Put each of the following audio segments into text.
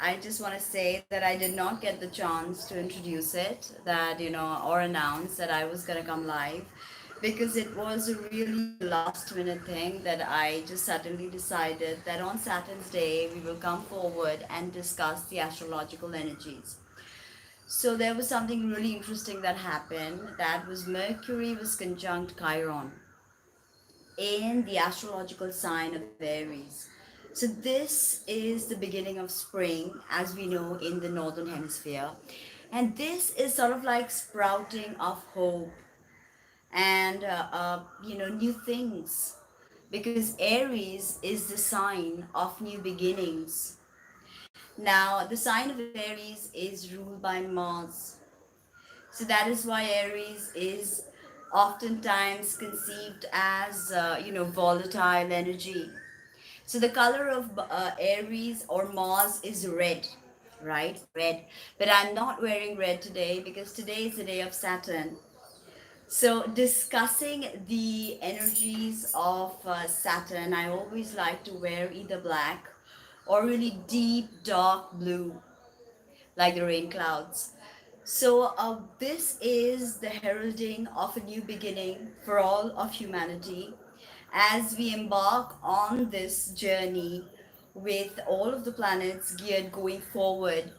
I just want to say that I did not get the chance to introduce it, that, or announce that I was going to come live, because it was a really last minute thing that I just suddenly decided that on Saturn's day we will come forward and discuss the astrological energies. So there was something really interesting that happened. That was Mercury was conjunct Chiron in the astrological sign of Aries. So this is the beginning of spring, as we know in the northern hemisphere. And this is sort of like sprouting of hope and new things, because Aries is the sign of new beginnings. Now the sign of Aries is ruled by Mars, so that is why Aries is oftentimes conceived as volatile energy. So the color of Aries or Mars is red, right? Red. But I'm not wearing red today because today is the day of Saturn. So discussing the energies of Saturn, I always like to wear either black or really deep dark blue, like the rain clouds. So, this is the heralding of a new beginning for all of humanity as we embark on this journey with all of the planets geared going forward.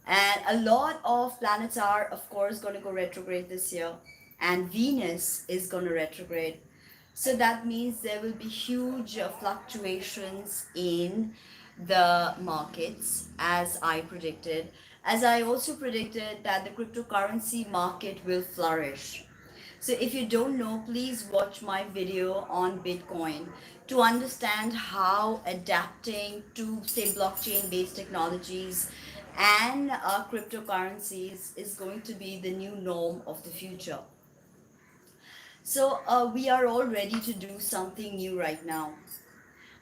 And a lot of planets are, of course, going to go retrograde this year, and Venus is going to retrograde. So that means there will be huge fluctuations in the markets, as I predicted. As I also predicted that the cryptocurrency market will flourish. So if you don't know, please watch my video on Bitcoin to understand how adapting to, say, blockchain based technologies and cryptocurrencies is going to be the new norm of the future. So we are all ready to do something new right now.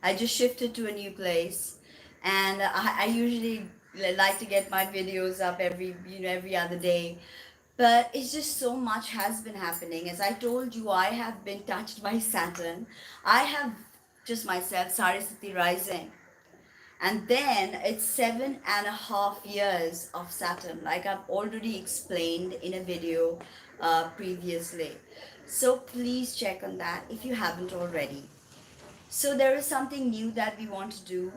I just shifted to a new place, and I usually like to get my videos up every other day. But it's just so much has been happening. As I told you, I have been touched by Saturn. I have just myself, Saraswati rising. And then it's 7.5 years of Saturn, like I've already explained in a video previously. So please check on that if you haven't already. So there is something new that we want to do.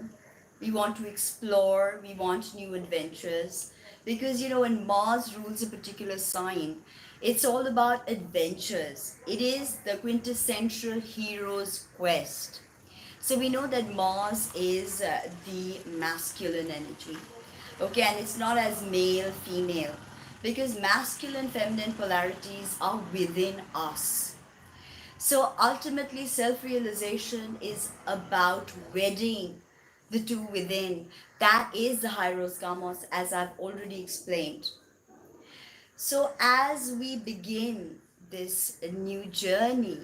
We want to explore, we want new adventures. Because when Mars rules a particular sign, it's all about adventures. It is the quintessential hero's quest. So we know that Mars is the masculine energy. Okay, and it's not as male, female. Because masculine, feminine polarities are within us. So ultimately, self realization is about wedding the two within. That is the Hyros Gamos, as I've already explained. So, as we begin this new journey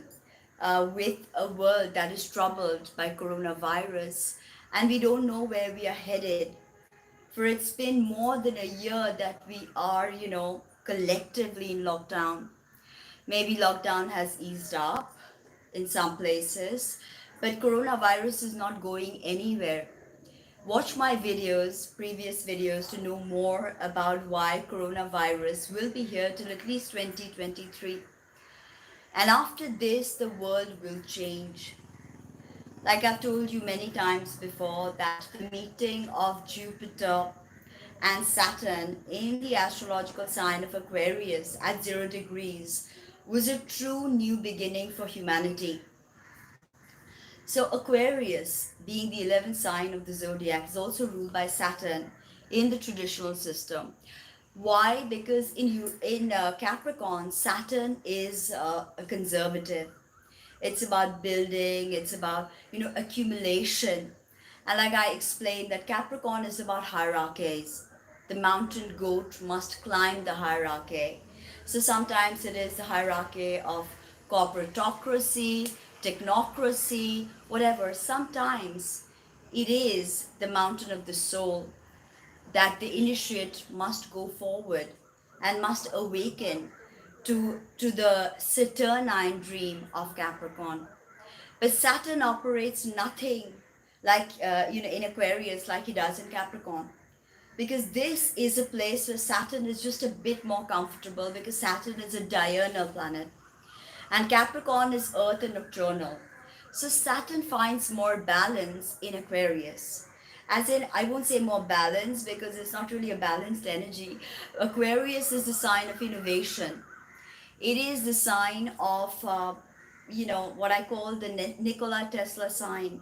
with a world that is troubled by coronavirus, and we don't know where we are headed, for it's been more than a year that we are, collectively in lockdown. Maybe lockdown has eased up in some places, but coronavirus is not going anywhere. Watch my videos, previous videos, to know more about why coronavirus will be here till at least 2023. And after this, the world will change. Like I've told you many times before, that the meeting of Jupiter and Saturn in the astrological sign of Aquarius at 0 degrees was a true new beginning for humanity. So Aquarius, being the 11th sign of the zodiac, is also ruled by Saturn in the traditional system. Why? Because in Capricorn, Saturn is a conservative. It's about building. It's about accumulation. And like I explained, that Capricorn is about hierarchies. The mountain goat must climb the hierarchy. So sometimes it is the hierarchy of corporatocracy, technocracy, whatever. Sometimes it is the mountain of the soul, that the initiate must go forward and must awaken to the Saturnine dream of Capricorn. But Saturn operates nothing like in Aquarius like he does in Capricorn. because this is a place where Saturn is just a bit more comfortable, because Saturn is a diurnal planet and Capricorn is earth and nocturnal. So Saturn finds more balance in Aquarius. As in, I won't say more balance because it's not really a balanced energy. Aquarius is the sign of innovation. It is the sign of, what I call the Nikola Tesla sign,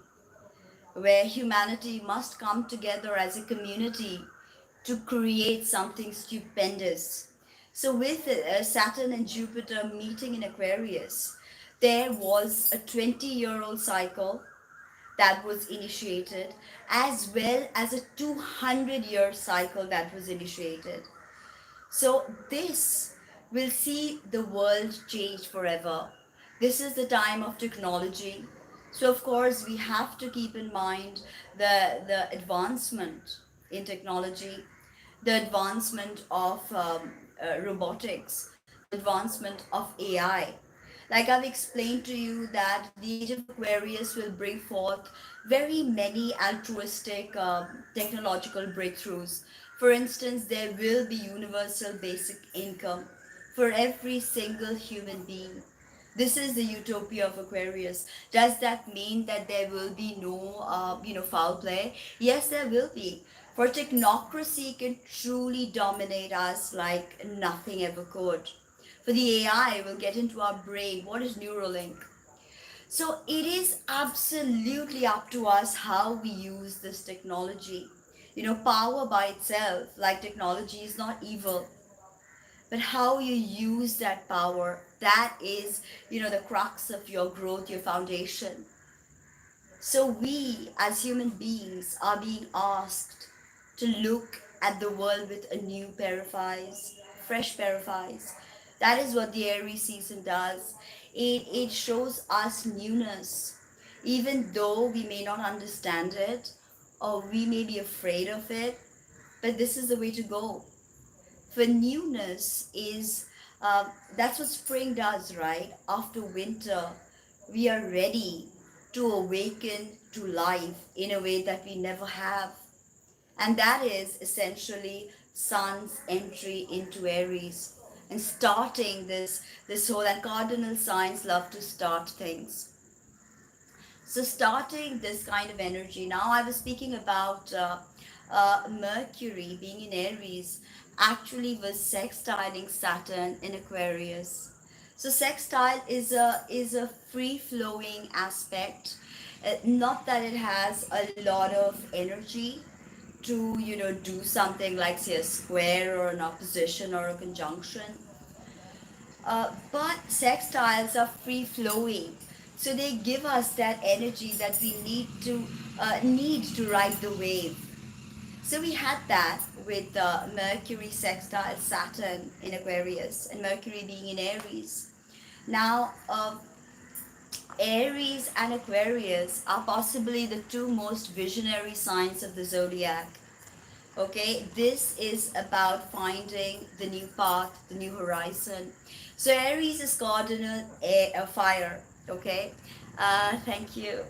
where humanity must come together as a community to create something stupendous. So, with Saturn and Jupiter meeting in Aquarius, there was a 20-year-old cycle that was initiated, as well as a 200-year cycle that was initiated. So, this will see the world change forever. This is the time of technology. So, of course, we have to keep in mind the advancement in technology, the advancement of robotics, the advancement of AI. Like I've explained to you that the age of Aquarius will bring forth very many altruistic technological breakthroughs. For instance, there will be universal basic income for every single human being. This is the utopia of Aquarius. Does that mean that there will be no, foul play? Yes, there will be. For technocracy can truly dominate us like nothing ever could. For the AI will get into our brain. What is Neuralink? So it is absolutely up to us how we use this technology. Power by itself, like technology, is not evil, but how you use that power, that is, the crux of your growth, your foundation. So we as human beings are being asked to look at the world with a new pair of eyes, fresh pair of eyes. That is what the Aries season does. It shows us newness, even though we may not understand it or we may be afraid of it, but this is the way to go. For newness is, that's what spring does, right? After winter, we are ready to awaken to life in a way that we never have. And that is essentially sun's entry into Aries and starting this whole, and cardinal signs love to start things. So starting this kind of energy. Now I was speaking about Mercury being in Aries actually was sextiling Saturn in Aquarius. So sextile is a free flowing aspect. Not that it has a lot of energy to do something like say a square or an opposition or a conjunction, but sextiles are free flowing, so they give us that energy that we need to ride the wave. So we had that with Mercury sextile Saturn in Aquarius and Mercury being in Aries. Now, Aries and Aquarius are possibly the two most visionary signs of the zodiac. Okay, this is about finding the new path, the new horizon. So Aries is cardinal air, fire. Okay, thank you.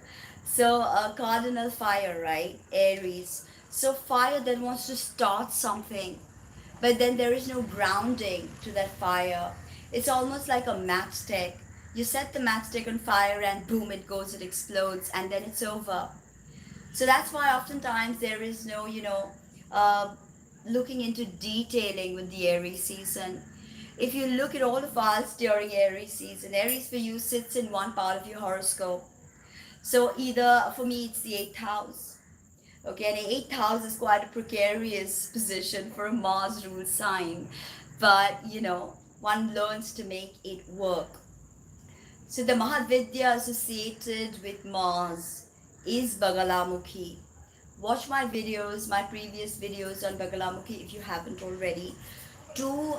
So cardinal fire, right? Aries. So fire that wants to start something, but then there is no grounding to that fire. It's almost like a matchstick. You set the matchstick on fire and boom, it goes, it explodes, and then it's over. So that's why oftentimes there is no, uh, looking into detailing with the Aries season. If you look at all of us during Aries season, Aries for you sits in one part of your horoscope. So either for me it's the eighth house. Okay, and the eighth house is quite a precarious position for a Mars ruled sign, but one learns to make it work. So the Mahavidya associated with Mars is Bagalamukhi. Watch my videos, my previous videos on Bagalamukhi if you haven't already, to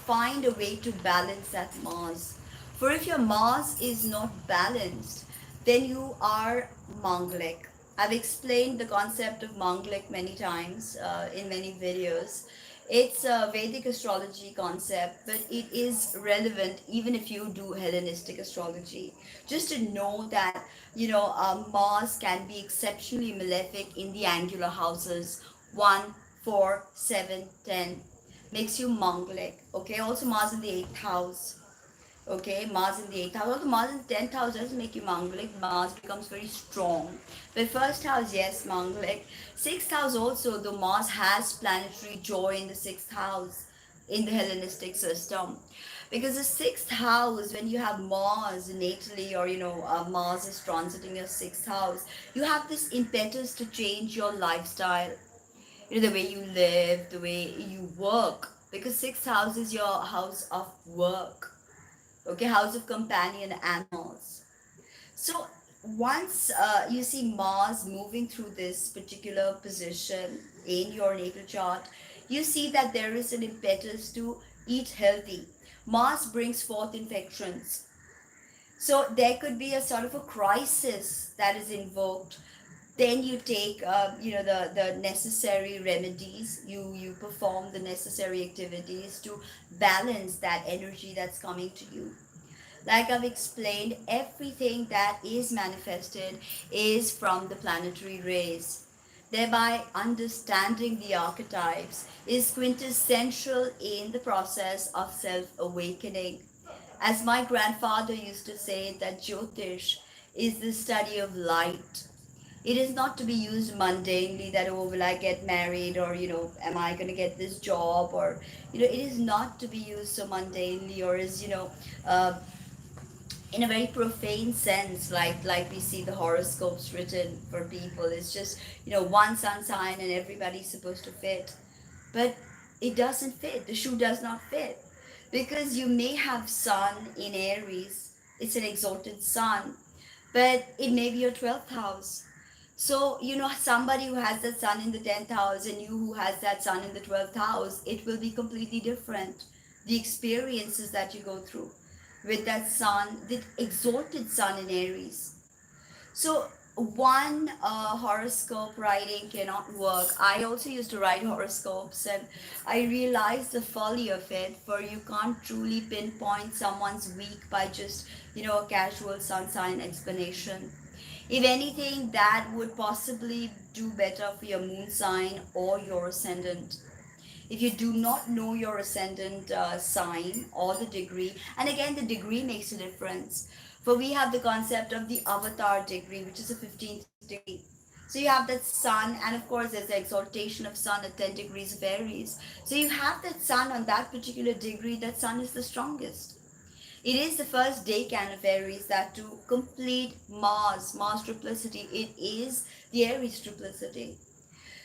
find a way to balance that Mars. For if your Mars is not balanced, then you are Manglik. I've explained the concept of Manglik many times in many videos. It's a Vedic astrology concept, but it is relevant even if you do Hellenistic astrology. Just to know that, Mars can be exceptionally malefic in the angular houses 1, 4, 7, 10. Makes you mongolic. Okay, also Mars in the 8th house. Okay, Mars in the 8th house. Although Mars in the 10th house doesn't make you mongolic, Mars becomes very strong. But first house, yes, mongolic. 6th house also, though Mars has planetary joy in the 6th house in the Hellenistic system. Because the 6th house, when you have Mars natally, or Mars is transiting your 6th house, you have this impetus to change your lifestyle, the way you live, the way you work. Because 6th house is your house of work. Okay, house of companion animals. So once you see Mars moving through this particular position in your natal chart, you see that there is an impetus to eat healthy. Mars brings forth infections. So there could be a sort of a crisis that is invoked. Then you take the necessary remedies, you perform the necessary activities to balance that energy that's coming to you. Like I've explained, everything that is manifested is from the planetary rays. Thereby, understanding the archetypes is quintessential in the process of self awakening. As my grandfather used to say, that Jyotish is the study of light. It is not to be used mundanely, that, oh, will I get married, or, am I going to get this job, or, it is not to be used so mundanely, or is, uh, in a very profane sense, like we see the horoscopes written for people. It's just, one sun sign and everybody's supposed to fit. But it doesn't fit. The shoe does not fit. Because you may have sun in Aries, it's an exalted sun, but it may be your 12th house. So, somebody who has that sun in the 10th house and you who has that sun in the 12th house, it will be completely different. The experiences that you go through with that sun, the exalted sun in Aries. So, one horoscope writing cannot work. I also used to write horoscopes, and I realized the folly of it, for you can't truly pinpoint someone's week by just, a casual sun sign explanation. If anything, that would possibly do better for your moon sign or your ascendant. If you do not know your ascendant sign or the degree, and again, the degree makes a difference. For we have the concept of the avatar degree, which is a 15th degree. So you have that sun, and of course, there's the exaltation of sun at 10 degrees of Aries. So you have that sun on that particular degree, that sun is the strongest. It is the first decan of Aries, that to complete Mars triplicity, it is the Aries triplicity.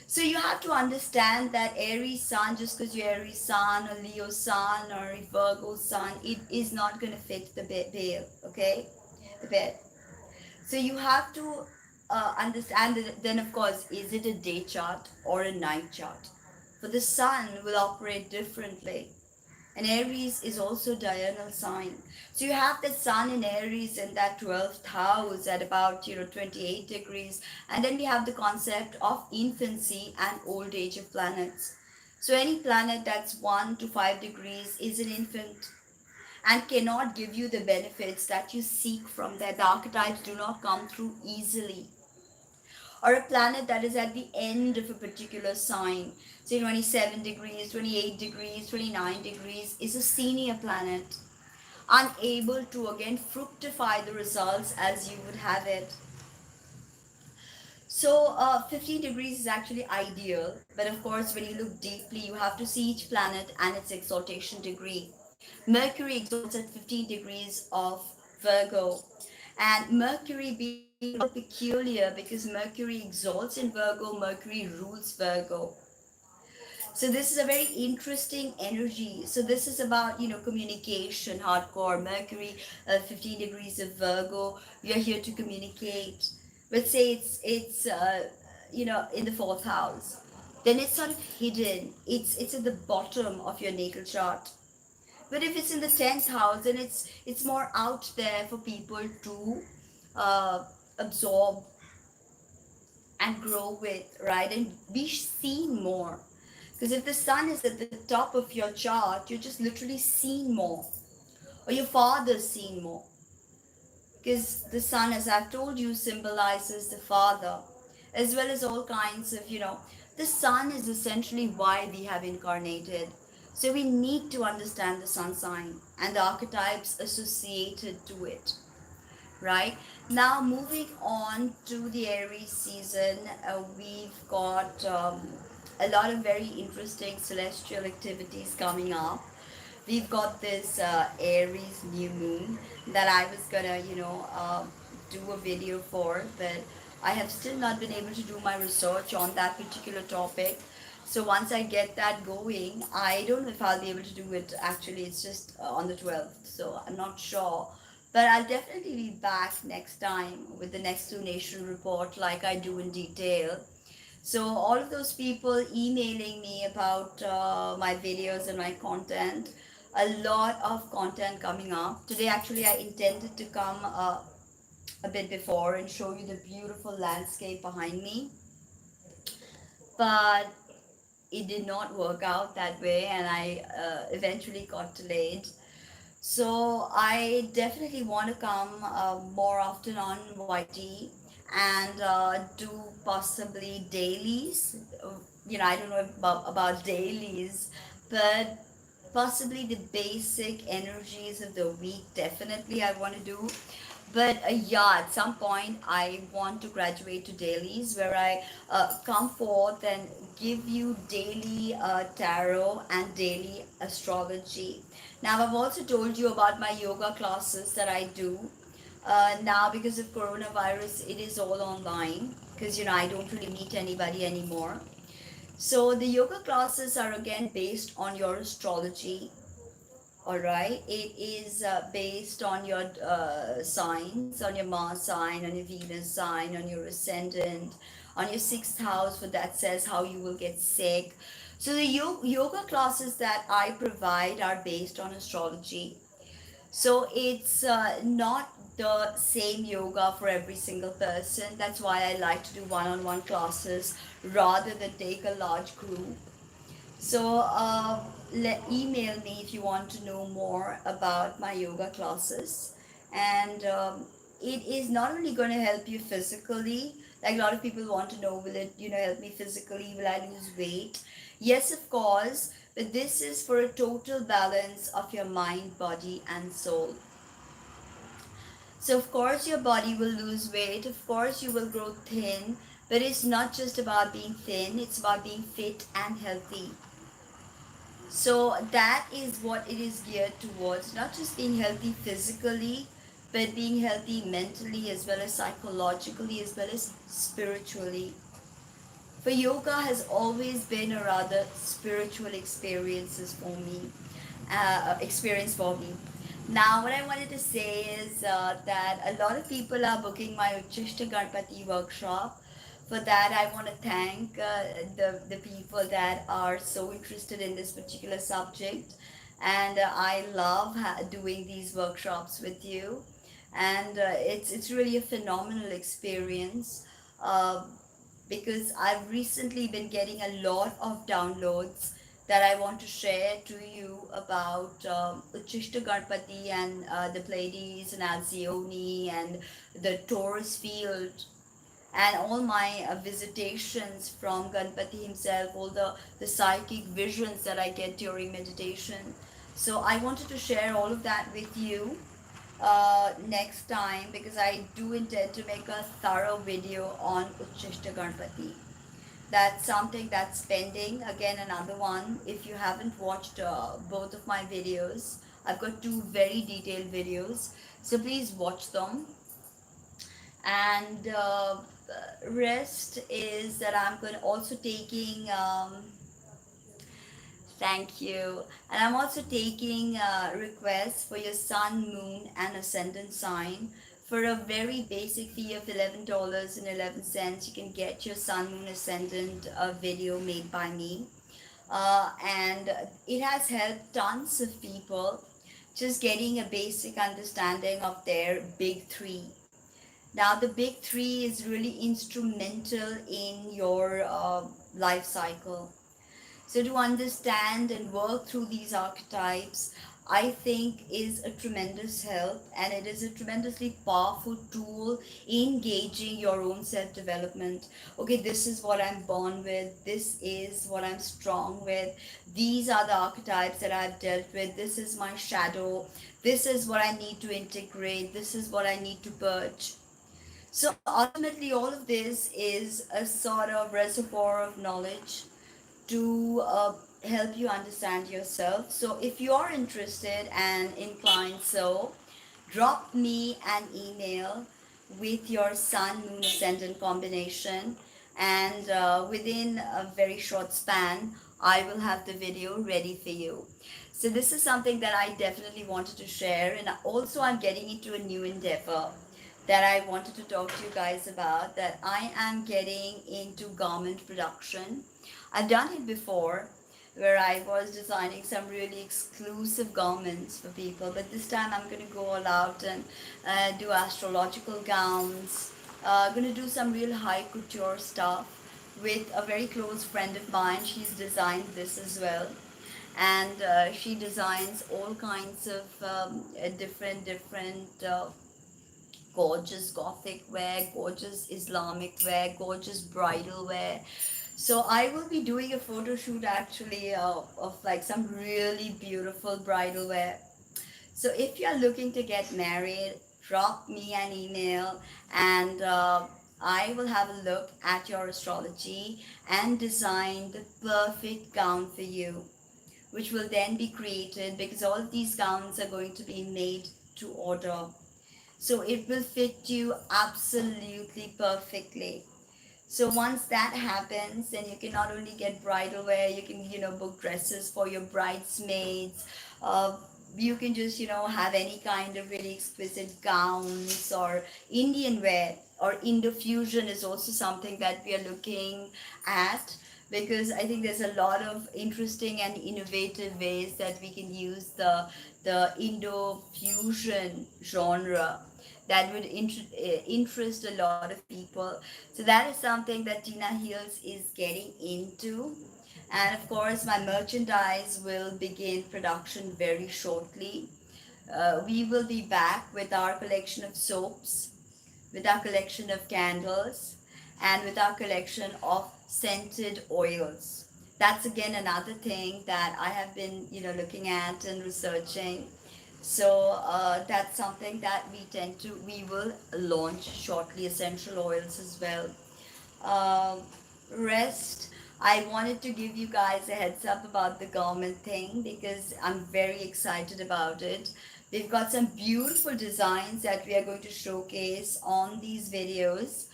So you have to understand that Aries sun, just because you're Aries sun or Leo sun or Virgo sun, it is not going to fit the bill, okay? The bed. So you have to understand that. Then, of course, is it a day chart or a night chart? For the sun will operate differently. And Aries is also diurnal sign. So you have the sun in Aries in that 12th house at about 28 degrees. And then we have the concept of infancy and old age of planets. So any planet that's 1 to 5 degrees is an infant and cannot give you the benefits that you seek from there. The archetypes do not come through easily. Or a planet that is at the end of a particular sign, say 27 degrees, 28 degrees, 29 degrees, is a senior planet, unable to again fructify the results as you would have it. So 15 degrees is actually ideal, but of course, when you look deeply, you have to see each planet and its exaltation degree. Mercury exalts at 15 degrees of Virgo, and Mercury being a little peculiar because Mercury exalts in Virgo, Mercury rules Virgo. So this is a very interesting energy. So this is about communication, hardcore. Mercury, 15 degrees of Virgo. We are here to communicate. But say it's in the fourth house, then it's sort of hidden. It's at the bottom of your natal chart. But if it's in the 10th house, then it's more out there for people to absorb and grow with, right? And be seen more. Because if the sun is at the top of your chart, you're just literally seen more. Or your father's seen more. Because the sun, as I've told you, symbolizes the father. as well as all kinds of, the sun is essentially why we have incarnated. So we need to understand the sun sign and the archetypes associated to it, right? Now, moving on to the Aries season, we've got a lot of very interesting celestial activities coming up. We've got this Aries New Moon that I was gonna, do a video for, but I have still not been able to do my research on that particular topic. So once I get that going, I don't know if I'll be able to do it. Actually, it's just on the 12th, so I'm not sure. But I'll definitely be back next time with the next lunation report, like I do in detail. So all of those people emailing me about my videos and my content, a lot of content coming up. Today, actually, I intended to come a bit before and show you the beautiful landscape behind me, but it did not work out that way, and I eventually got delayed. So I definitely want to come more often on YT and do possibly dailies. I don't know about dailies, but possibly the basic energies of the week. Definitely, I want to do. But yeah, at some point, I want to graduate to dailies where I come forth and give you daily tarot and daily astrology. Now, I've also told you about my yoga classes that I do. Now, because of coronavirus, it is all online because I don't really meet anybody anymore. So, the yoga classes are again based on your astrology. All right, it is based on your signs, on your Mars sign, on your Venus sign, on your ascendant, on your sixth house, for that says how you will get sick. So the yoga classes that I provide are based on astrology. So it's not the same yoga for every single person. That's why I like to do one-on-one classes rather than take a large group. So email me if you want to know more about my yoga classes. And it is not only going to help you physically, like a lot of people want to know, will it, help me physically? Will I lose weight? Yes, of course, but this is for a total balance of your mind, body, and soul. So, of course, your body will lose weight, of course, you will grow thin, but it's not just about being thin, it's about being fit and healthy. So that is what it is geared towards, not just being healthy physically, but being healthy mentally as well as psychologically as well as spiritually. For yoga has always been a rather spiritual experience for me. Now, what I wanted to say is that a lot of people are booking my Uchishta Ganpati workshop. For that, I want to thank the people that are so interested in this particular subject. And I love doing these workshops with you. And it's really a phenomenal experience. Uh, because I've recently been getting a lot of downloads that I want to share to you about Uchishta Ganpati and the Pleiades and Alcyone and the Taurus field and all my visitations from Ganpati himself, all the psychic visions that I get during meditation. So I wanted to share all of that with you next time because I do intend to make a thorough video on Uchishta Ganpati. That's something that's pending. Again, another one. If you haven't watched both of my videos, I've got two very detailed videos. So please watch them. And rest is that I'm going to also taking thank you. And I'm also taking requests for your sun, moon, and ascendant sign. For a very basic fee of $11.11, you can get your sun, moon, ascendant video made by me. And it has helped tons of people just getting a basic understanding of their big three. Now, the big three is really instrumental in your life cycle. So, to understand and work through these archetypes, I think is a tremendous help, and it is a tremendously powerful tool in gauging your own self development. Okay, this is what I'm born with, this is what I'm strong with, these are the archetypes that I've dealt with, this is my shadow, this is what I need to integrate, this is what I need to purge. So ultimately, all of this is a sort of reservoir of knowledge to help you understand yourself. So if you are interested and inclined, so drop me an email with your sun moon ascendant combination, and within a very short span I will have the video ready for you. So this is something that I definitely wanted to share, and also I'm getting into a new endeavor that I wanted to talk to you guys about, that I am getting into garment production. I've done it before, where I was designing some really exclusive garments for people, but this time I'm going to go all out and do astrological gowns. Going to do some real high couture stuff with a very close friend of mine. She's designed this as well, and she designs all kinds of different gorgeous gothic wear, gorgeous Islamic wear, gorgeous bridal wear. So I will be doing a photo shoot actually of like some really beautiful bridal wear. So if you're looking to get married, drop me an email, and I will have a look at your astrology and design the perfect gown for you, which will then be created, because all of these gowns are going to be made to order. So it will fit you absolutely perfectly. So once that happens, then you can not only get bridal wear, you can, book dresses for your bridesmaids. Uh, you can just, have any kind of really exquisite gowns, or Indian wear, or Indo fusion is also something that we are looking at, because I think there's a lot of interesting and innovative ways that we can use the Indo fusion genre that would interest a lot of people. So that is something that Tina Hills is getting into. And of course, my merchandise will begin production very shortly. We will be back with our collection of soaps, with our collection of candles, and with our collection of scented oils. That's again another thing that I have been, looking at and researching. So that's something that we will launch shortly, essential oils as well. uh, Rest, I wanted to give you guys a heads up about the garment thing, because I'm very excited about it. We've got some beautiful designs that we are going to showcase on these videos.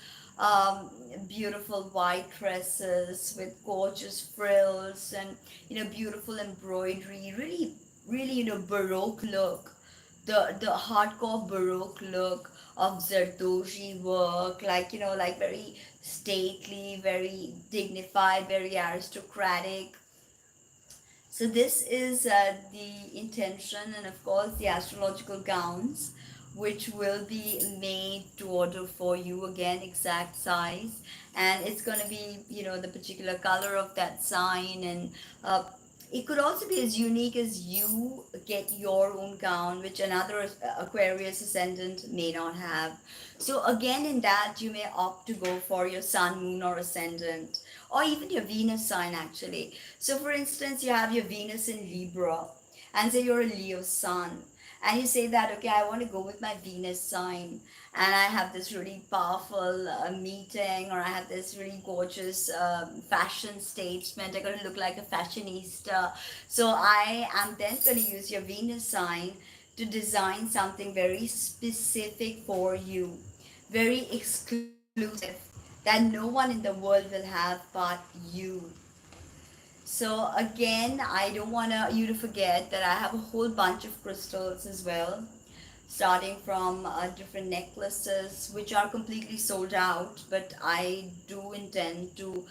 Beautiful white dresses with gorgeous frills, and beautiful embroidery, really really baroque look, the hardcore baroque look of Zerdoji work, like like very stately, very dignified, very aristocratic. So this is the intention, and of course the astrological gowns, which will be made to order for you, again exact size, and it's going to be the particular color of that sign, and it could also be as unique as you get your own gown, which another Aquarius ascendant may not have. So again, in that you may opt to go for your sun, moon, or ascendant, or even your Venus sign actually. So for instance, you have your Venus in Libra, and say you're a Leo sun, and you say that, okay, I want to go with my Venus sign, and I have this really powerful meeting, or I have this really gorgeous fashion statement, I'm going to look like a fashionista. So I am then going to use your Venus sign to design something very specific for you, very exclusive, that no one in the world will have but you. So again, I don't want you to forget that I have a whole bunch of crystals as well, starting from different necklaces which are completely sold out, but I do intend to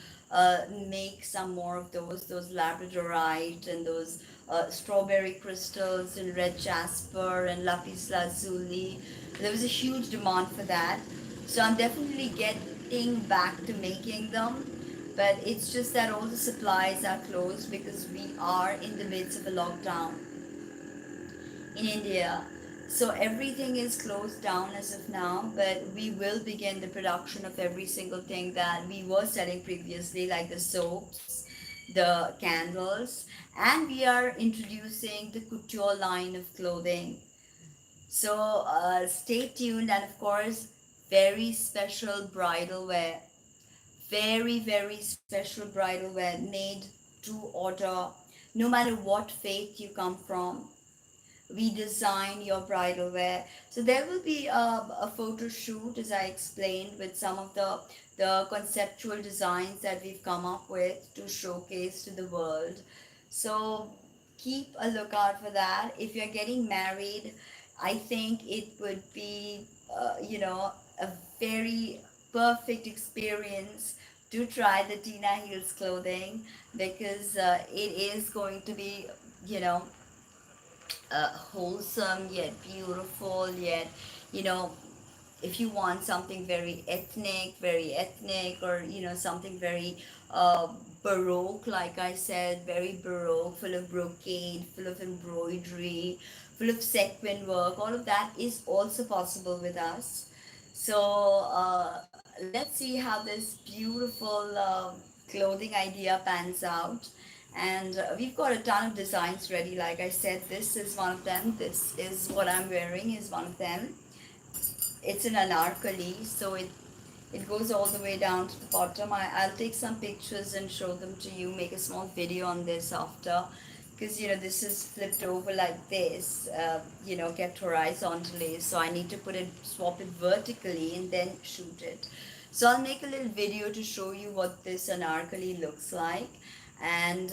make some more of those labradorite, and those strawberry crystals, and red jasper, and lapis lazuli. There was a huge demand for that, so I'm definitely getting back to making them, but it's just that all the supplies are closed because we are in the midst of a lockdown. in India. So everything is closed down as of now, but we will begin the production of every single thing that we were selling previously, like the soaps, the candles, and we are introducing the couture line of clothing. So stay tuned, and of course, very special bridal wear, very special bridal wear made to order, no matter what faith you come from. We design your bridal wear. So there will be a photo shoot, as I explained, with some of the conceptual designs that we've come up with to showcase to the world. So keep a lookout for that. If you're getting married, I think it would be, a very perfect experience to try the Tina Heels clothing, because it is going to be, you know, wholesome yet beautiful, yet, you know, if you want something very ethnic, or something very uh, baroque, like I said, very baroque, full of brocade, full of embroidery, full of sequin work, all of that is also possible with us. So let's see how this beautiful clothing idea pans out. And we've got a ton of designs ready. Like I said, this is one of them. This is what I'm wearing, is one of them. It's an anarkali, so it goes all the way down to the bottom. I'll take some pictures and show them to you, make a small video on this after, because this is flipped over like this, kept horizontally, so I need to swap it vertically and then shoot it. So I'll make a little video to show you what this anarkali looks like. And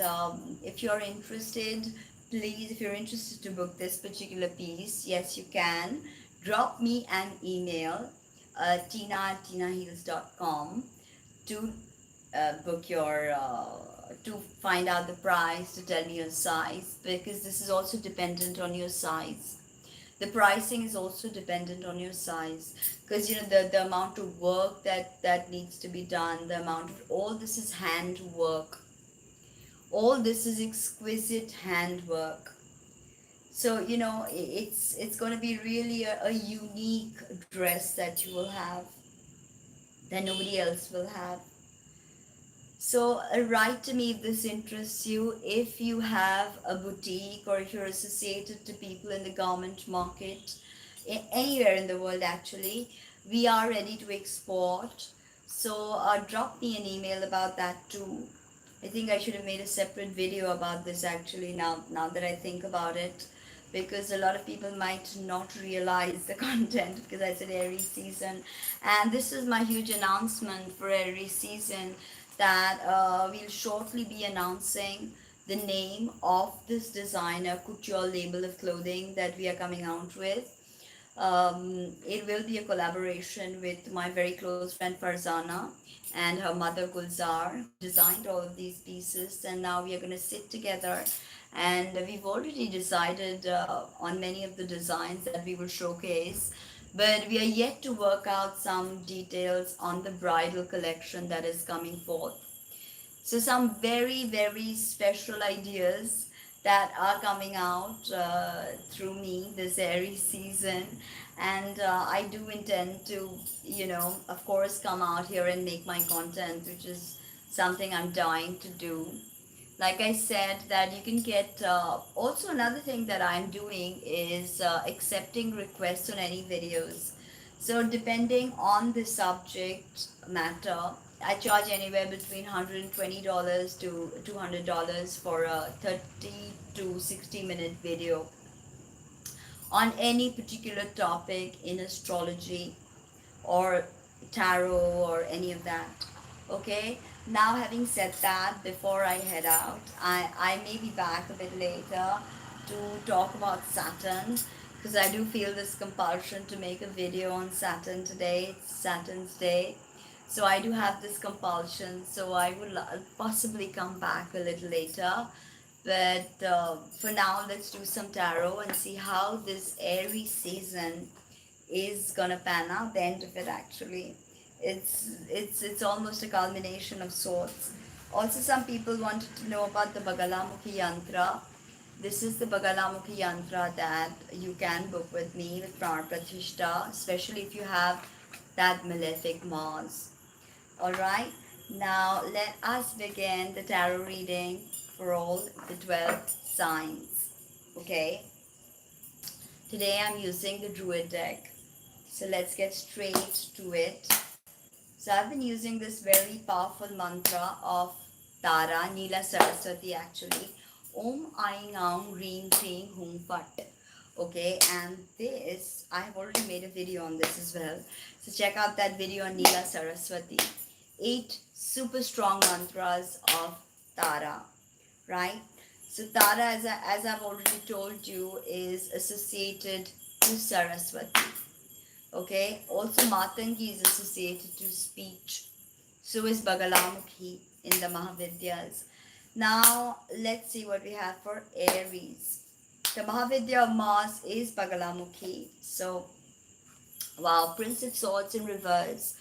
if you're interested, please, if you're interested to book this particular piece, yes, you can drop me an email, tina@tinaheels.com, to book your to find out the price, to tell me your size, because this is also dependent on your size. The pricing is also dependent on your size, because the amount of work that needs to be done, the amount of, all this is handwork, all this is exquisite handwork. So it's going to be really a unique dress that you will have, that nobody else will have. So write to me if this interests you. If you have a boutique, or if you're associated to people in the garment market, anywhere in the world actually, we are ready to export. So drop me an email about that too. I think I should have made a separate video about this actually, now that I think about it, because a lot of people might not realize the content, because I said Aries season. And this is my huge announcement for Aries season, that we'll shortly be announcing the name of this designer couture label of clothing that we are coming out with. It will be a collaboration with my very close friend Farzana and her mother Gulzar, who designed all of these pieces. And now we are going to sit together, and we've already decided on many of the designs that we will showcase. But we are yet to work out some details on the bridal collection that is coming forth. So some very special ideas that are coming out through me this Aries season. And I do intend to, of course, come out here and make my content, which is something I'm dying to do. Like I said, that you can get, also another thing that I'm doing is accepting requests on any videos. So depending on the subject matter, I charge anywhere between $120 to $200 for a 30 to 60-minute video on any particular topic in astrology or tarot or any of that. Okay, now having said that, before I head out, I may be back a bit later to talk about Saturn, because I do feel this compulsion to make a video on Saturn today. It's Saturn's day. So I do have this compulsion, so I will possibly come back a little later. But for now, let's do some tarot and see how this Aries season is gonna pan out. The end of it, actually, it's almost a culmination of sorts. Also, some people wanted to know about the Bagalamukhi yantra. This is the Bagalamukhi Yantra that you can book with me with Pran Pratishta, especially if you have that malefic Mars. Alright, now let us begin the tarot reading for all the 12 signs. Okay, today I'm using the Druid deck. So let's get straight to it. So I've been using this very powerful mantra of Tara, Neela Saraswati actually. Om Aing Aung Reem Cream Hum Fat. Okay, and this, I have already made a video on this as well. So check out that video on Neela Saraswati. 8 super strong mantras of Tara, right? So Tara, as I've already told you, is associated to Saraswati. Okay, also Matangi is associated to speech. So is Bagalamukhi in the Mahavidyas. Now, let's see what we have for Aries. The Mahavidya of Mars is Bagalamukhi. So, wow, Prince of Swords in reverse.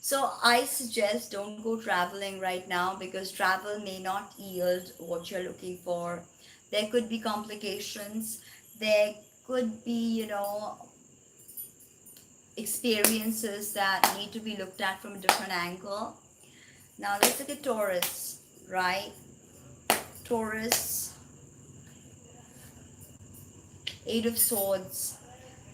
So, I suggest don't go traveling right now because travel may not yield what you're looking for. There could be complications. There could be, experiences that need to be looked at from a different angle. Now let's look at Taurus, right? Taurus, Eight of Swords.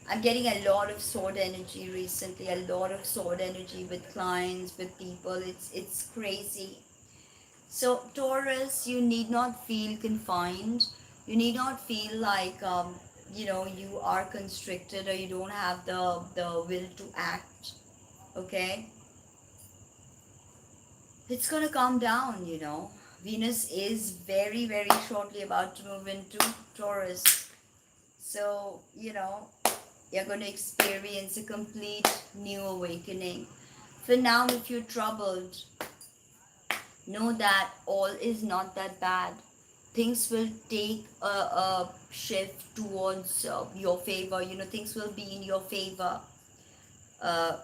I'm getting a lot of sword energy recently, a lot of sword energy with clients, with people. It's crazy. So Taurus, you need not feel confined. You need not feel like you are constricted or you don't have the will to act. Okay, it's gonna calm down. Venus is very, very shortly about to move into Taurus. So, you're gonna experience a complete new awakening. For now, if you're troubled, know that all is not that bad. Things will take a shift towards your favor. Things will be in your favor. Uh,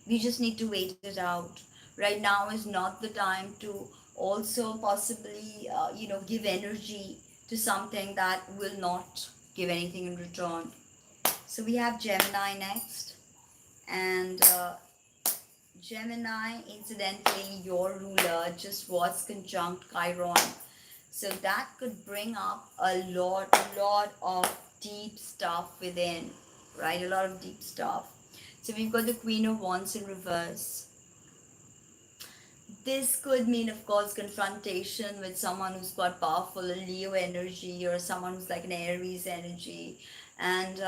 we just need to wait it out. Right now is not the time to also possibly give energy to something that will not give anything in return. So we have Gemini next, and Gemini, incidentally, your ruler just was conjunct Chiron, so that could bring up a lot of deep stuff within, right? A lot of deep stuff. So we've got the Queen of Wands in reverse. This could mean, of course, confrontation with someone who's got powerful Leo energy or someone who's like an Aries energy. And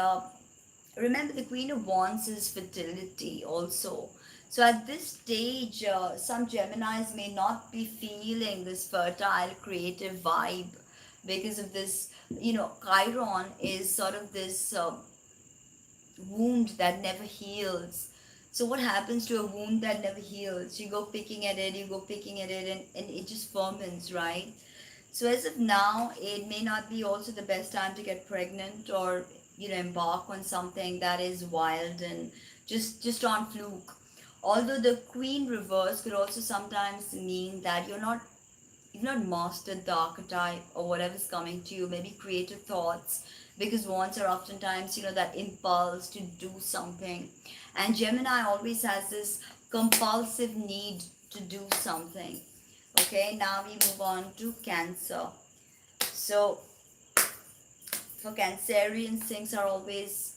remember, the Queen of Wands is fertility also. So at this stage, some Geminis may not be feeling this fertile, creative vibe because of this. Chiron is sort of this wound that never heals. So what happens to a wound that never heals? You go picking at it, and it just ferments, right? So as of now, it may not be also the best time to get pregnant or embark on something that is wild and just on fluke. Although the Queen reverse could also sometimes mean that you've not mastered the archetype or whatever's coming to you, maybe creative thoughts, because wands are oftentimes, that impulse to do something. And Gemini always has this compulsive need to do something. Okay, now we move on to Cancer. So for Cancerians, things are always,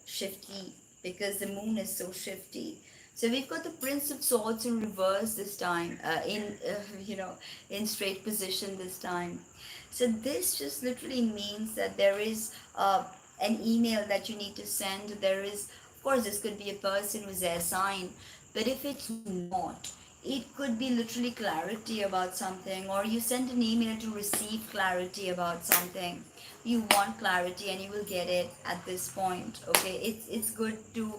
shifty because the moon is so shifty. So we've got the Prince of Swords in reverse this time, in straight position this time. So this just literally means that there is an email that you need to send. There is, of course, this could be a person who's their sign, but if it's not, it could be literally clarity about something, or you send an email to receive clarity about something. You want clarity and you will get it at this point. Okay, it's good to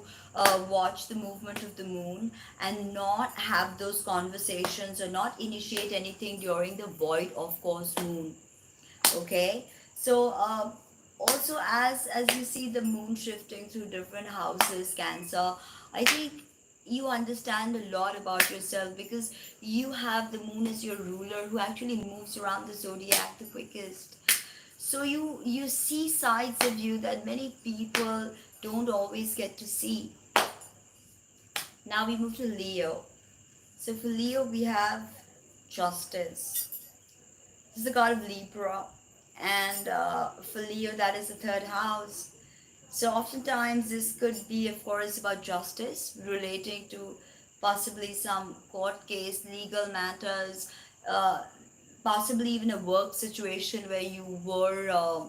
watch the movement of the moon and not have those conversations or not initiate anything during the void of course moon. Okay, so also as you see the moon shifting through different houses, Cancer, I think you understand a lot about yourself because you have the moon as your ruler who actually moves around the zodiac the quickest. So you see sides of you that many people don't always get to see. Now we move to Leo. So for Leo, we have justice. This is the god of Libra, and for Leo, that is the third house. So oftentimes this could be, of course, about justice relating to possibly some court case, legal matters, uh, possibly even a work situation where you were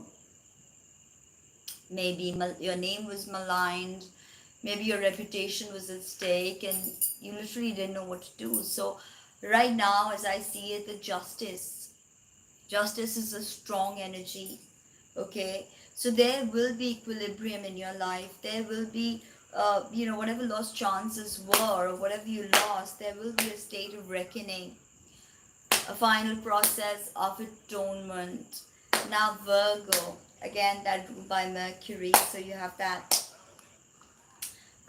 maybe your name was maligned, maybe your reputation was at stake, and you literally didn't know what to do. So right now, as I see it, the justice is a strong energy. Okay, so there will be equilibrium in your life. There will be whatever lost chances were or whatever you lost, there will be a state of reckoning, a final process of atonement. Now Virgo, again, that ruled by Mercury, so you have that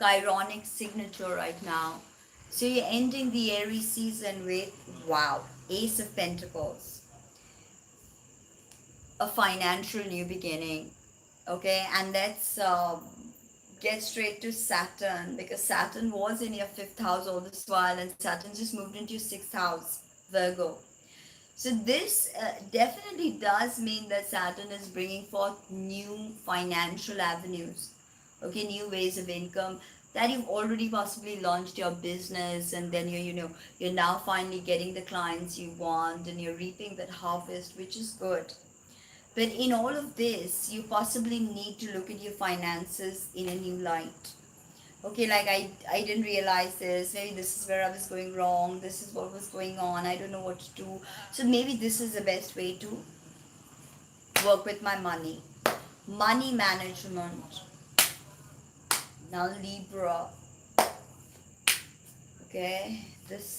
chironic signature right now. So you're ending the Aries season with, wow, Ace of Pentacles, a financial new beginning. Okay, and let's get straight to Saturn, because Saturn was in your fifth house all this while, and Saturn just moved into your sixth house, Virgo. So this definitely does mean that Saturn is bringing forth new financial avenues, okay, new ways of income, that you've already possibly launched your business, and then you're now finally getting the clients you want, and you're reaping that harvest, which is good. But in all of this, you possibly need to look at your finances in a new light. Okay, like I didn't realize this. Maybe this is where I was going wrong. This is what was going on. I don't know what to do. So maybe this is the best way to work with my money. Money management. Now Libra. Okay, this.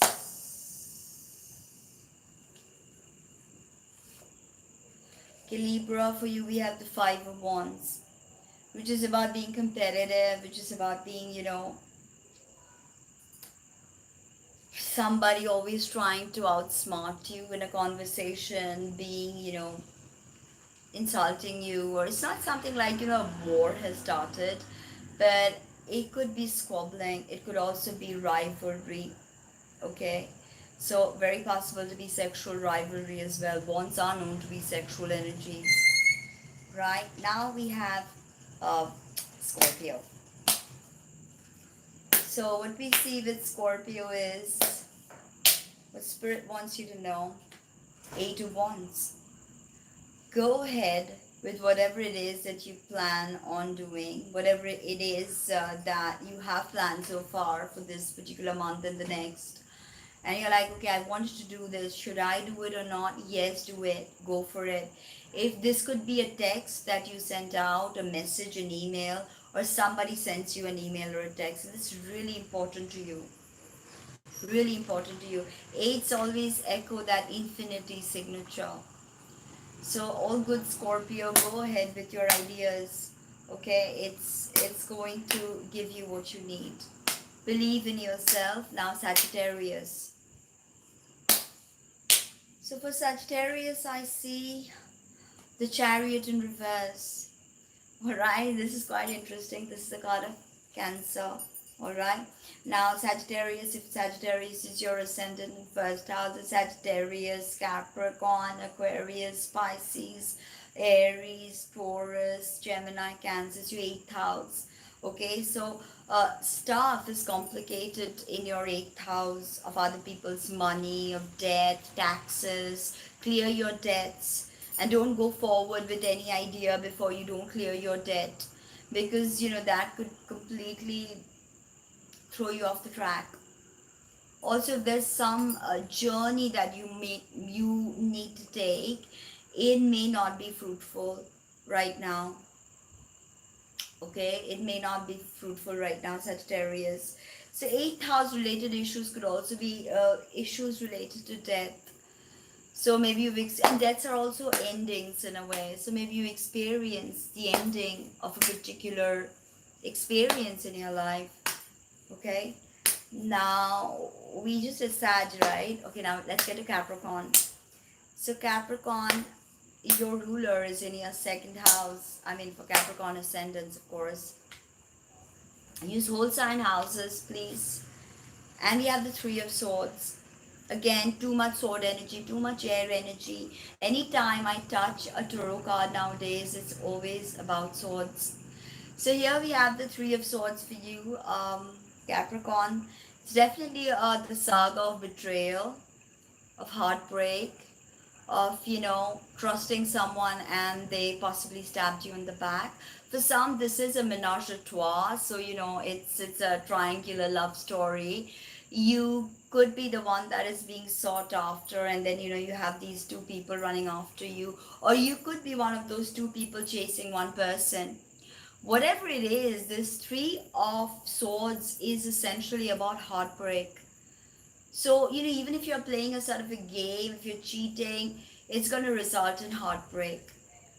Okay, Libra, for you we have the Five of Wands, which is about being competitive, which is about being, somebody always trying to outsmart you in a conversation, being, insulting you, or it's not something like, a war has started, but it could be squabbling, it could also be rivalry, okay? So, very possible to be sexual rivalry as well. Bonds are known to be sexual energies, right? Now we have uh, Scorpio. So, what we see with Scorpio is what Spirit wants you to know. Eight of Wands. Go ahead with whatever it is that you plan on doing, whatever it is that you have planned so far for this particular month and the next. And you're like, okay, I wanted to do this. Should I do it or not? Yes, do it. Go for it. If this could be a text that you sent out, a message, an email, or somebody sends you an email or a text, this is really important to you. Really important to you. Eights always echo that infinity signature. So all good Scorpio, go ahead with your ideas. Okay, it's going to give you what you need. Believe in yourself. Now Sagittarius. So for Sagittarius, I see the Chariot in reverse. Alright, this is quite interesting. This is the card of Cancer. Alright. Now Sagittarius, if Sagittarius is your ascendant in first house, Sagittarius, Capricorn, Aquarius, Pisces, Aries, Taurus, Gemini, Cancer, your eighth house. Okay, so stuff is complicated in your eighth house of other people's money, of debt, taxes. Clear your debts, and don't go forward with any idea before you don't clear your debt, because that could completely throw you off the track. Also, if there's some journey that you need to take, it may not be fruitful right now. Okay, it may not be fruitful right now, Sagittarius. So eighth house related issues could also be issues related to death. So maybe and deaths are also endings in a way. So maybe you experience the ending of a particular experience in your life. Okay, now we just did Sag, right? Okay, now let's get to Capricorn. So Capricorn, your ruler is in your second house. I mean, for Capricorn ascendants, of course. Use whole sign houses, please. And we have the Three of Swords. Again, too much sword energy, too much air energy. Anytime I touch a tarot card nowadays, it's always about swords. So here we have the Three of Swords for you, Capricorn. It's definitely the saga of betrayal, of heartbreak, of trusting someone and they possibly stabbed you in the back. For some, this is a menage a trois, so it's a triangular love story. You could be the one that is being sought after, and then you have these two people running after you, or you could be one of those two people chasing one person. Whatever it is, this Three of Swords is essentially about heartbreak. So, even if you're playing a sort of a game, if you're cheating, it's going to result in heartbreak.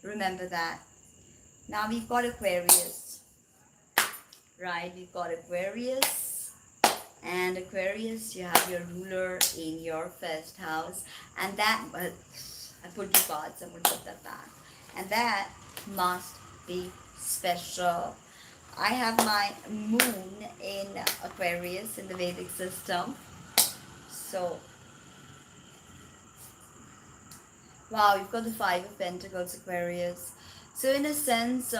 Remember that. Now we've got Aquarius, right? We've got Aquarius. And Aquarius, you have your ruler in your first house. And that, I put two cards, I'm going to put that back. And that must be special. I have my moon in Aquarius in the Vedic system. So, wow, you've got the Five of Pentacles, Aquarius. So in a sense,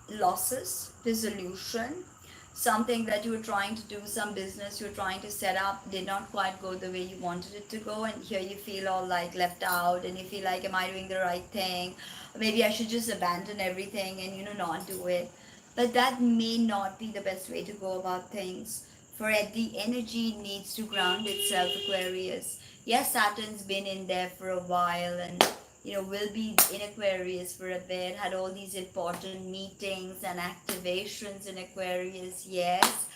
losses, dissolution, something that you were trying to do, some business you were trying to set up, did not quite go the way you wanted it to go, and here you feel all like left out, and you feel like, am I doing the right thing? Or maybe I should just abandon everything and not do it. But that may not be the best way to go about things. For the energy needs to ground itself, Aquarius. Yes, Saturn's been in there for a while and will be in Aquarius for a bit, had all these important meetings and activations in Aquarius, yes.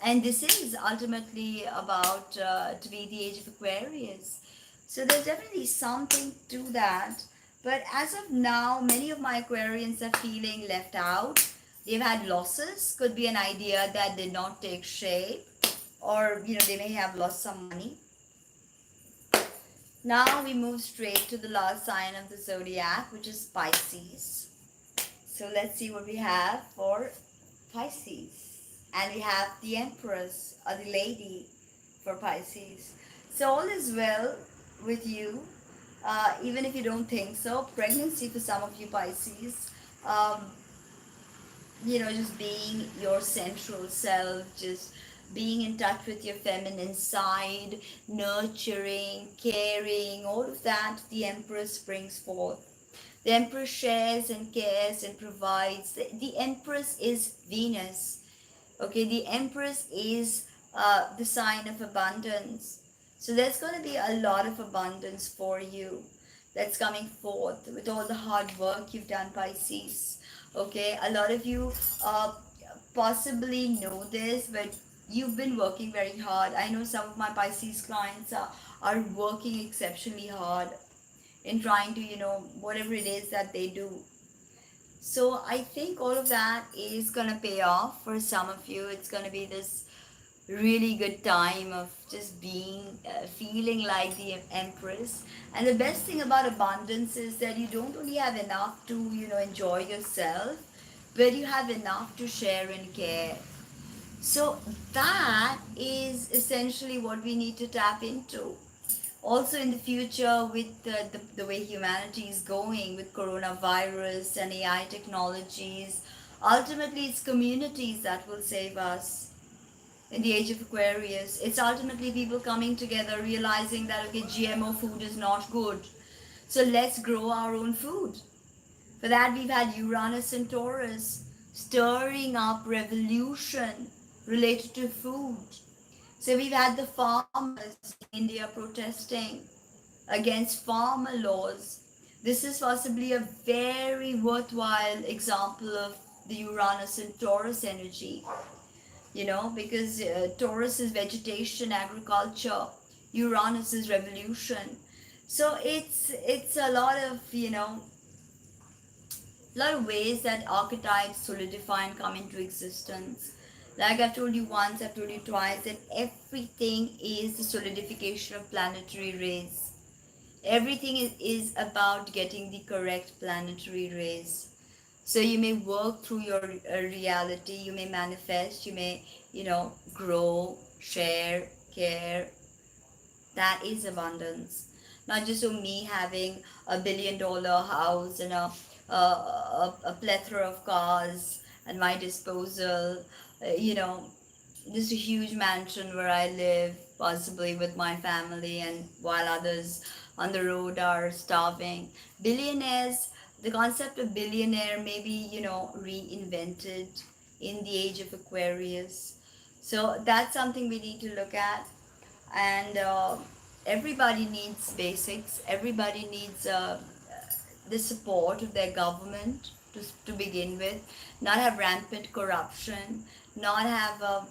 And this is ultimately about to be the age of Aquarius. So there's definitely something to that. But as of now, many of my Aquarians are feeling left out. They've had losses, could be an idea that did not take shape, or they may have lost some money. Now we move straight to the last sign of the zodiac, which is Pisces. So let's see what we have for Pisces. And we have the Empress, or the Lady, for Pisces. So all is well with you, even if you don't think so. Pregnancy for some of you Pisces. Just being your central self, just being in touch with your feminine side, nurturing, caring, all of that, the Empress brings forth. The Empress shares and cares and provides. The Empress is Venus. Okay, the Empress is the sign of abundance. So there's going to be a lot of abundance for you that's coming forth with all the hard work you've done, Pisces. Okay, a lot of you possibly know this, but you've been working very hard. I know some of my Pisces clients are working exceptionally hard in trying to, whatever it is that they do. So I think all of that is going to pay off for some of you. It's going to be this really good time of just being, feeling like the Empress. And the best thing about abundance is that you don't only have enough to, enjoy yourself, but you have enough to share and care. So that is essentially what we need to tap into. Also in the future, with the way humanity is going with coronavirus and AI technologies, ultimately it's communities that will save us. In the age of Aquarius, it's ultimately people coming together, realizing that, okay, GMO food is not good. So let's grow our own food. For that, we've had Uranus and Taurus stirring up revolution related to food. So we've had the farmers in India protesting against farmer laws. This is possibly a very worthwhile example of the Uranus and Taurus energy. Because Taurus is vegetation, agriculture, Uranus is revolution. So it's a lot of, ways that archetypes solidify and come into existence. Like I've told you once, I've told you twice, that everything is the solidification of planetary rays. Everything is about getting the correct planetary rays. So you may work through your reality, you may manifest, you may, grow, share, care. That is abundance. Not just of me having $1 billion house and a plethora of cars at my disposal, uh, you know, just a huge mansion where I live, possibly with my family, and while others on the road are starving. Billionaires, the concept of billionaire may be, reinvented in the age of Aquarius. So that's something we need to look at. And everybody needs basics, everybody needs the support of their government to begin with, not have rampant corruption, not have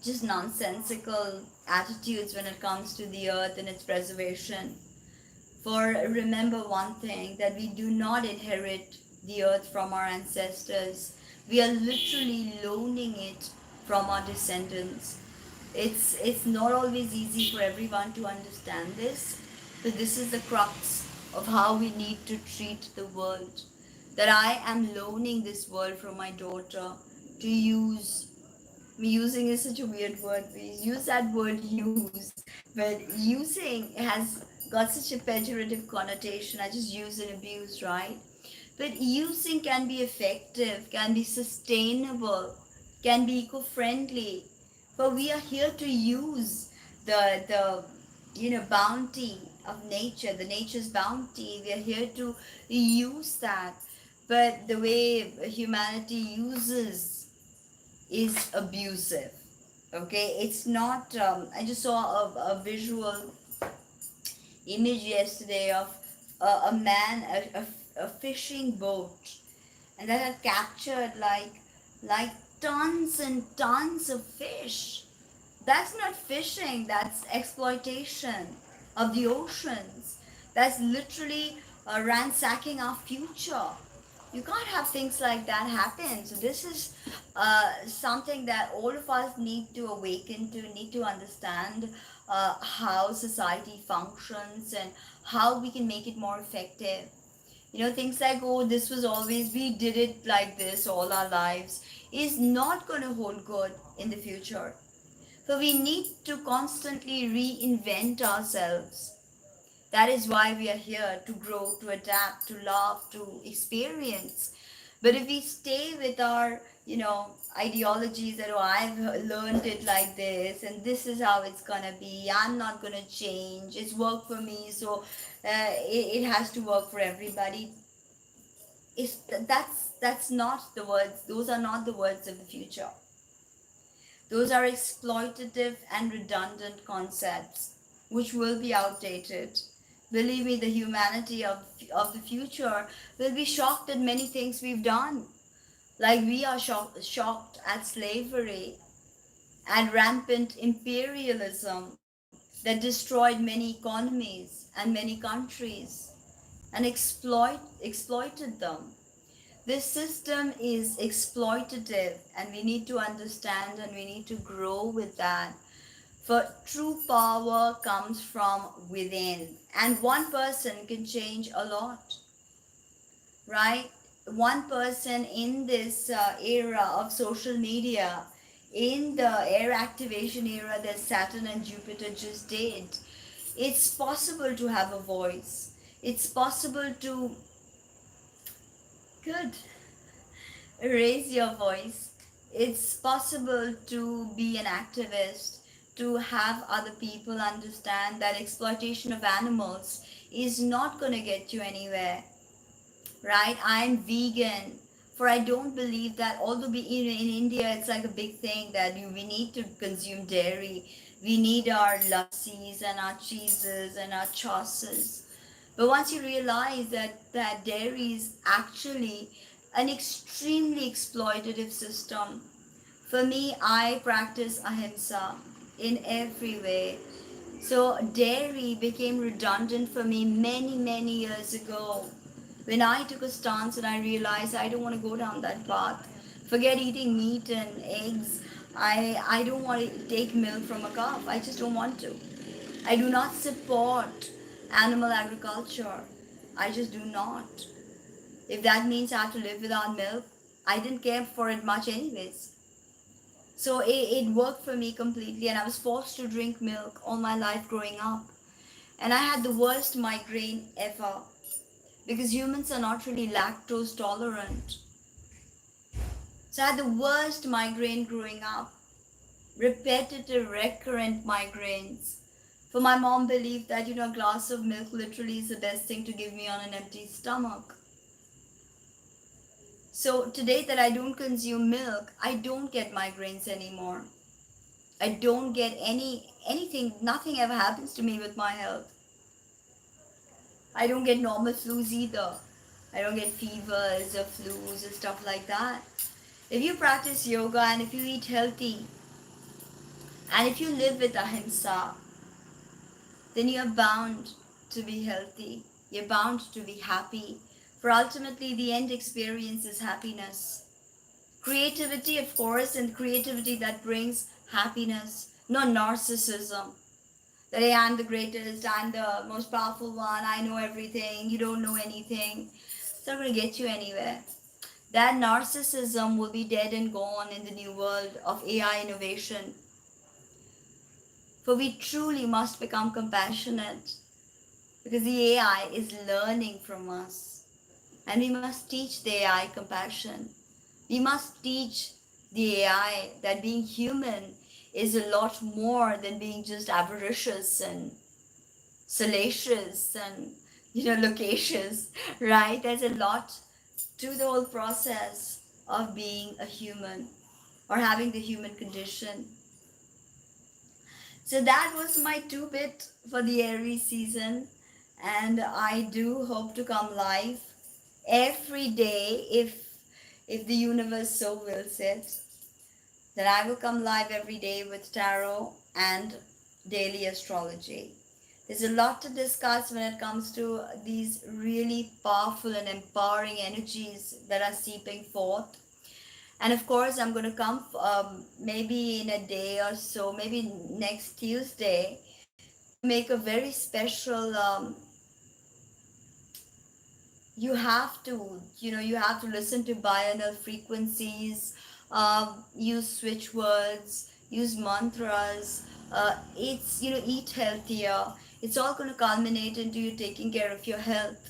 just nonsensical attitudes when it comes to the earth and its preservation. For remember one thing, that we do not inherit the earth from our ancestors. We are literally loaning it from our descendants. It's not always easy for everyone to understand this, but this is the crux of how we need to treat the world. That I am loaning this world from my daughter to use. Using is such a weird word. We use that word use, but using has got such a pejorative connotation. I just use and abuse, right? But using can be effective, can be sustainable, can be eco-friendly. But we are here to use the bounty of nature, the nature's bounty. We are here to use that. But the way humanity uses is abusive. Okay, it's not. I just saw a visual image yesterday of a man, a fishing boat, and that had captured like tons and tons of fish. That's not fishing, that's exploitation of the oceans. That's literally ransacking our future. You can't have things like that happen. So this is something that all of us need to awaken to, need to understand how society functions and how we can make it more effective. Things like, oh, this was always, we did it like this all our lives, is not going to hold good in the future. So we need to constantly reinvent ourselves. That is why we are here, to grow, to adapt, to love, to experience. But if we stay with our, ideologies that, oh, I've learned it like this and this is how it's gonna be, I'm not gonna change, it's worked for me, so it has to work for everybody. That's not the words, those are not the words of the future. Those are exploitative and redundant concepts which will be outdated. Believe me, the humanity of the future will be shocked at many things we've done. Like we are shocked at slavery and rampant imperialism that destroyed many economies and many countries and exploited them. This system is exploitative, and we need to understand and we need to grow with that. For true power comes from within, and one person can change a lot, right? One person in this era of social media, in the air activation era that Saturn and Jupiter just did, it's possible to have a voice. It's possible to, good, raise your voice. It's possible to be an activist, to have other people understand that exploitation of animals is not going to get you anywhere, right? I'm vegan, for I don't believe that, although in India it's like a big thing that we need to consume dairy, we need our lassis and our cheeses and our sauces. But once you realize that dairy is actually an extremely exploitative system, for me, I practice ahimsa in every way. So dairy became redundant for me many, many years ago, when I took a stance and I realized I don't want to go down that path. Forget eating meat and eggs. I don't want to take milk from a calf. I just don't want to. I do not support animal agriculture. I just do not. If that means I have to live without milk, I didn't care for it much anyways. So it worked for me completely, and I was forced to drink milk all my life growing up. And I had the worst migraine ever because humans are not really lactose tolerant. So I had the worst migraine growing up, repetitive, recurrent migraines. For my mom believed that, a glass of milk literally is the best thing to give me on an empty stomach. So today that I don't consume milk, I don't get migraines anymore. I don't get anything, nothing ever happens to me with my health. I don't get normal flus either. I don't get fevers or flus or stuff like that. If you practice yoga and if you eat healthy and if you live with ahimsa, then you're bound to be healthy. You're bound to be happy. For ultimately, the end experience is happiness. Creativity, of course, and creativity that brings happiness, not narcissism. That hey, I'm the greatest, I'm the most powerful one, I know everything, you don't know anything. It's not going to get you anywhere. That narcissism will be dead and gone in the new world of AI innovation. For we truly must become compassionate because the AI is learning from us. And we must teach the AI compassion. We must teach the AI that being human is a lot more than being just avaricious and salacious and loquacious, right? There's a lot to the whole process of being a human or having the human condition. So that was my two bit for the Aries season, and I do hope to come live every day if the universe so wills it. That I will come live every day with tarot and daily astrology. There's a lot to discuss when it comes to these really powerful and empowering energies that are seeping forth. And of course, I'm going to come maybe in a day or so, maybe next Tuesday, to make a very special. You have to, you have to listen to binaural frequencies, use switch words, use mantras. It's eat healthier. It's all going to culminate into you taking care of your health.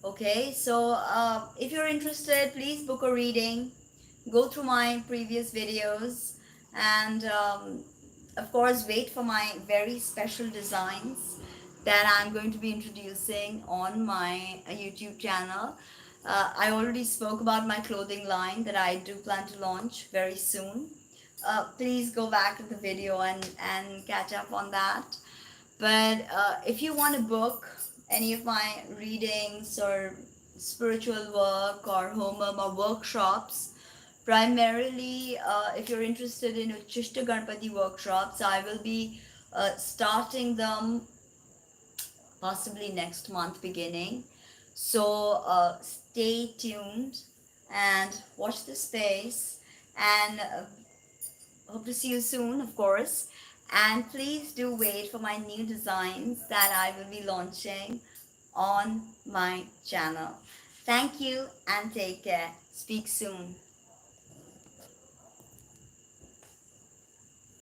Okay, so if you're interested, please book a reading, go through my previous videos, and of course, wait for my very special designs that I'm going to be introducing on my YouTube channel. I already spoke about my clothing line that I do plan to launch very soon. Please go back to the video and catch up on that. But if you want to book any of my readings or spiritual work or homam or workshops, primarily if you're interested in Uchishta Ganpati workshops, I will be starting them possibly next month beginning. So stay tuned and watch the space, and hope to see you soon, of course. And please do wait for my new designs that I will be launching on my channel. Thank you and take care. Speak soon.